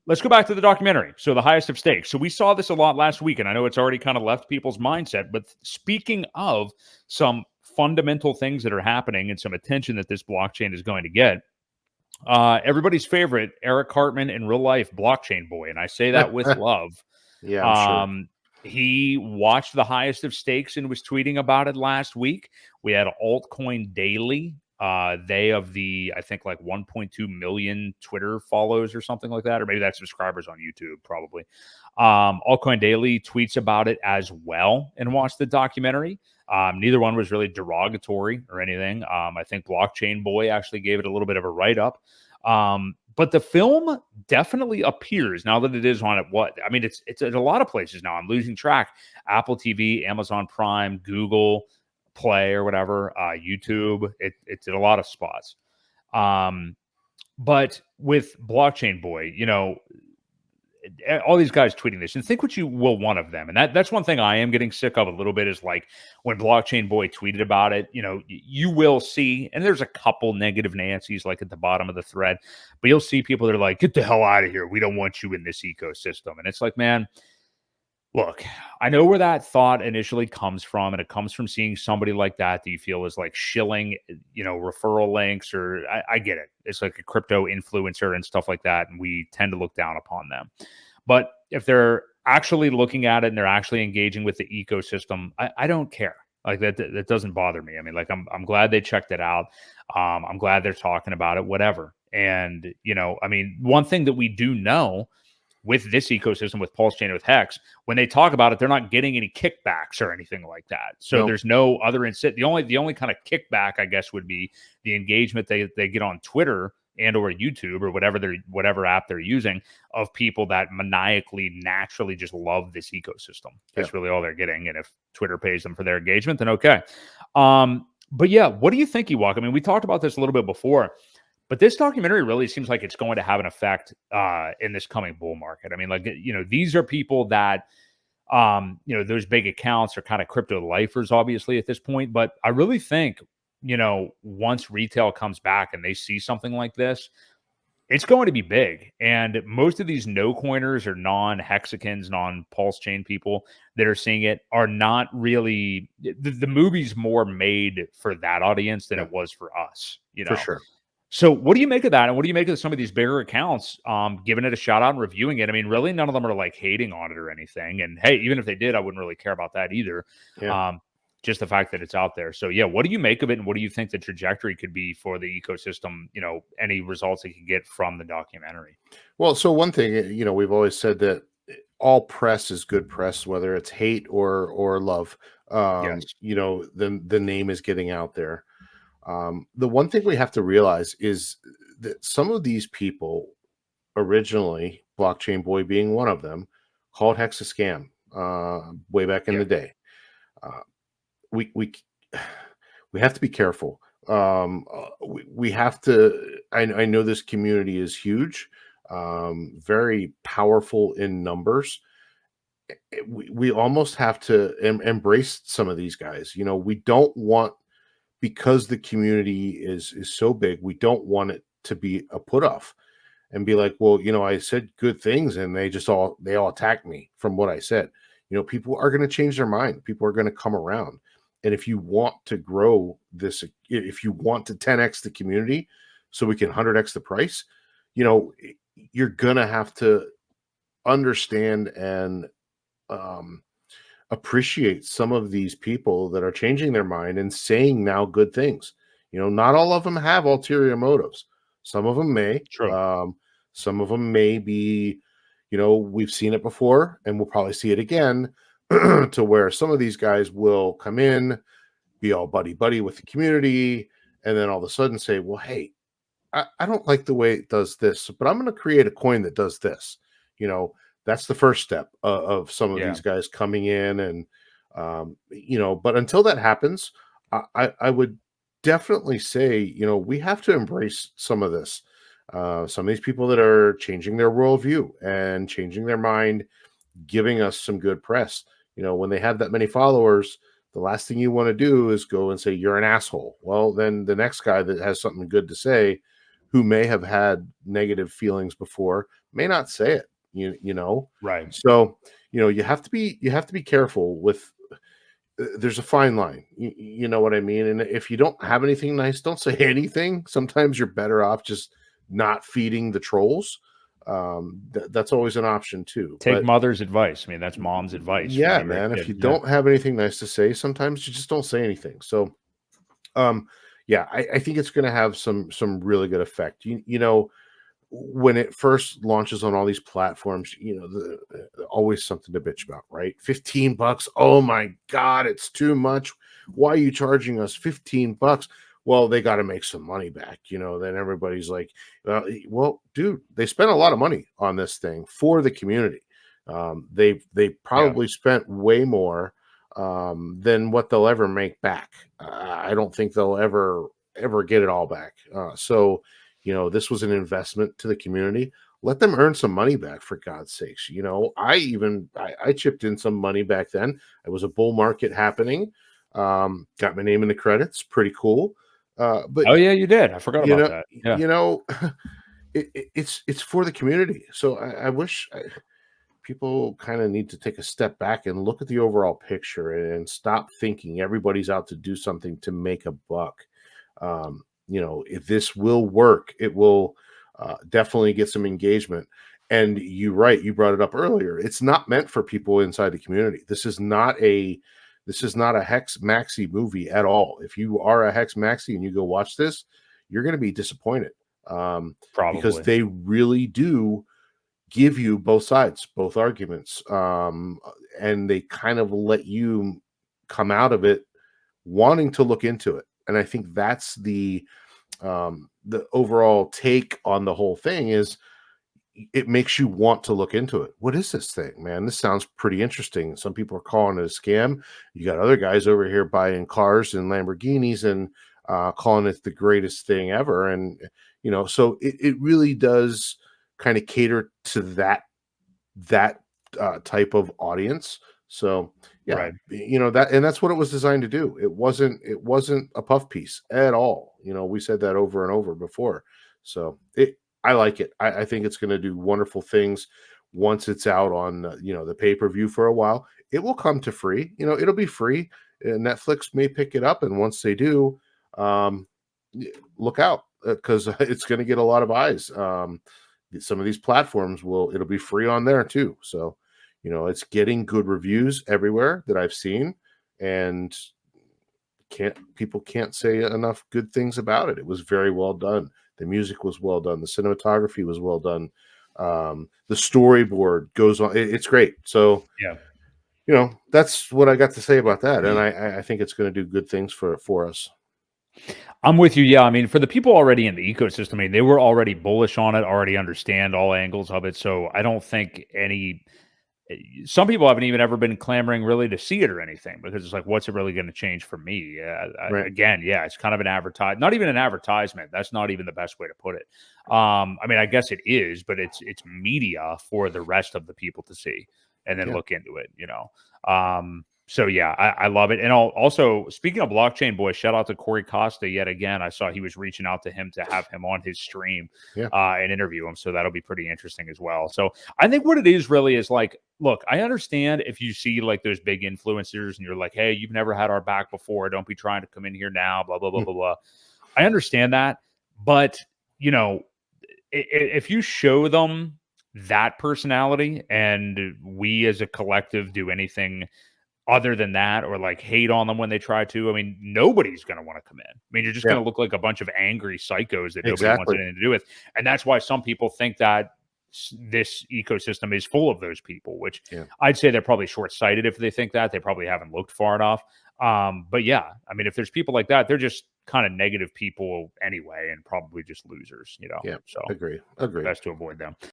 let's go back to the documentary. So the highest of stakes. So we saw this a lot last week, and I know it's already kind of left people's mindset. But speaking of some fundamental things that are happening and some attention that this blockchain is going to get, everybody's favorite, Eric Cartman in real life, blockchain boy, and I say that with love. Yeah, I'm sure. He watched the highest of stakes and was tweeting about it last week. We had Altcoin Daily. They of the, I think, like 1.2 million Twitter follows or something like that, or maybe that's subscribers on YouTube, probably. Altcoin Daily tweets about it as well and watched the documentary. Neither one was really derogatory or anything. I think Blockchain Boy actually gave it a little bit of a write-up. But the film definitely appears now that it is on it's at a lot of places now. I'm losing track. Apple TV, Amazon Prime, Google Play or whatever, YouTube. It's at a lot of spots. But with Blockchain Boy, all these guys tweeting this, and think what you will want of them. And that's one thing I am getting sick of a little bit is like when Blockchain Boy tweeted about it, you will see, and there's a couple negative Nancy's like at the bottom of the thread, but you'll see people that are like, get the hell out of here. We don't want you in this ecosystem. And it's like, man, look, I know where that thought initially comes from, and it comes from seeing somebody like that you feel is like shilling, referral links, or I get it. It's like a crypto influencer and stuff like that, and we tend to look down upon them. But if they're actually looking at it and they're actually engaging with the ecosystem, I don't care. Like that doesn't bother me. I mean, like I'm glad they checked it out. I'm glad they're talking about it, whatever. And, one thing that we do know with this ecosystem, with Pulse Chain, with HEX, when they talk about it, they're not getting any kickbacks or anything like that. So There's no other incentive. The only kind of kickback, I guess, would be the engagement they get on Twitter and or YouTube or whatever app they're using of people that maniacally, naturally just love this ecosystem. That's really all they're getting. And if Twitter pays them for their engagement, then okay. But yeah, what do you think, Ewok? I mean, we talked about this a little bit before. But this documentary really seems like it's going to have an effect in this coming bull market. I mean, like, these are people that, those big accounts are kind of crypto lifers, obviously, at this point. But I really think, once retail comes back and they see something like this, it's going to be big. And most of these no coiners or non-hexicans, non-pulse chain people that are seeing it are not really the movie's more made for that audience than it was for us, For sure. So what do you make of that? And what do you make of some of these bigger accounts giving it a shout out and reviewing it? I mean, really, none of them are like hating on it or anything. And hey, even if they did, I wouldn't really care about that either. Yeah. Just the fact that it's out there. So yeah, what do you make of it? And what do you think the trajectory could be for the ecosystem? Any results they can get from the documentary? Well, so one thing, we've always said that all press is good press, whether it's hate or love. Yes. The name is getting out there. The one thing we have to realize is that some of these people, originally, Blockchain Boy being one of them, called HEX a scam way back in the day. We have to be careful. We have to. I know this community is huge, very powerful in numbers. We almost have to embrace some of these guys. We don't want, because the community is so big, we don't want it to be a put off and be like, well, I said good things and they all attacked me from what I said. People are going to change their mind. People are going to come around. And if you want to grow this, if you want to 10x the community so we can 100x the price, you're going to have to understand and appreciate some of these people that are changing their mind and saying now good things. Not all of them have ulterior motives. Some of them may. True. Some of them may be, we've seen it before and we'll probably see it again, to where some of these guys will come in, be all buddy with the community, and then all of a sudden say, well, hey, I don't like the way it does this, but I'm going to create a coin that does this. That's the first step of some of these guys coming in. And, but until that happens, I would definitely say, we have to embrace some of this. Some of these people that are changing their worldview and changing their mind, giving us some good press. When they have that many followers, the last thing you want to do is go and say, you're an asshole. Well, then the next guy that has something good to say who may have had negative feelings before may not say it. You know, Right. so you have to be careful with. There's a fine line. You know what I mean? And if you don't have anything nice, don't say anything. Sometimes you're better off just not feeding the trolls. That's always an option too. Take But mother's advice. I mean, that's mom's advice when yeah, you were a man, if kid. you Yeah. don't have anything nice to say, sometimes you just don't say anything. So, um, yeah, I think it's going to have some really good effect. When it first launches on all these platforms, always something to bitch about, right? $15. Oh my God, it's too much. Why are you charging us $15? Well, they got to make some money back, Then everybody's like, well, dude, they spent a lot of money on this thing for the community. They Yeah. probably spent way more than what they'll ever make back. I don't think they'll ever get it all back. So this was an investment to the community. Let them earn some money back, for God's sakes. I chipped in some money back then. It was a bull market happening. Got my name in the credits. Pretty cool. But Oh yeah, you did. I forgot you about know, that. Yeah. you know, it's for the community. So I wish people kind of need to take a step back and look at the overall picture and stop thinking everybody's out to do something to make a buck. If this will work, it will definitely get some engagement. And you brought it up earlier. It's not meant for people inside the community. This is not a Hex Maxi movie at all. If you are a Hex Maxi and you go watch this, you're going to be disappointed because Probably. they really do give you both sides, both arguments, and they kind of let you come out of it wanting to look into it. And I think that's the overall take on the whole thing is it makes you want to look into it. What is this thing, man? This sounds pretty interesting. Some people are calling it a scam. You got other guys over here buying cars and Lamborghinis and calling it the greatest thing ever. And so it really does kind of cater to that type of audience. So yeah, Right. and that's what it was designed to do. It wasn't a puff piece at all. We said that over and over before. So I like it. I think it's going to do wonderful things once it's out on the pay-per-view for a while. It will come to free. It'll be free. Netflix may pick it up, and once they do, um, look out because it's going to get a lot of eyes. Some of these platforms it'll be free on there too. So it's getting good reviews everywhere that I've seen, and people can't say enough good things about it. It was very well done. The music was well done. The cinematography was well done. The storyboard goes on. It's great. So Yeah. that's what I got to say about that, and I think it's going to do good things for us. I'm with you. Yeah. I mean, for the people already in the ecosystem, I mean, they were already bullish on it, already understand all angles of it. So I don't think some people haven't even ever been clamoring really to see it or anything because it's like, what's it really going to change for me? Right. Again, yeah, it's kind of not even an advertisement. That's not even the best way to put it. I mean, I guess it is, but it's media for the rest of the people to see and then Yeah. look into it. So yeah, I love it. And also speaking of blockchain boy, shout out to Corey Costa yet again. I saw he was reaching out to him to have him on his stream Yeah. and interview him. So that'll be pretty interesting as well. So I think what it is really is like, look, I understand if you see like those big influencers and you're like, hey, you've never had our back before. Don't be trying to come in here now, blah, blah, blah, blah, blah. I understand that. But, if you show them that personality and we as a collective do anything other than that, or like hate on them when they try to, I mean, nobody's going to want to come in. I mean, you're just Yeah. going to look like a bunch of angry psychos that nobody wants Exactly. anything to do with. And that's why some people think that this ecosystem is full of those people, which Yeah. I'd say they're probably short-sighted if they think that. They probably haven't looked far enough. But yeah, I mean, if there's people like that, they're just kind of negative people anyway, and probably just losers, Yeah. So Agree. best to avoid them.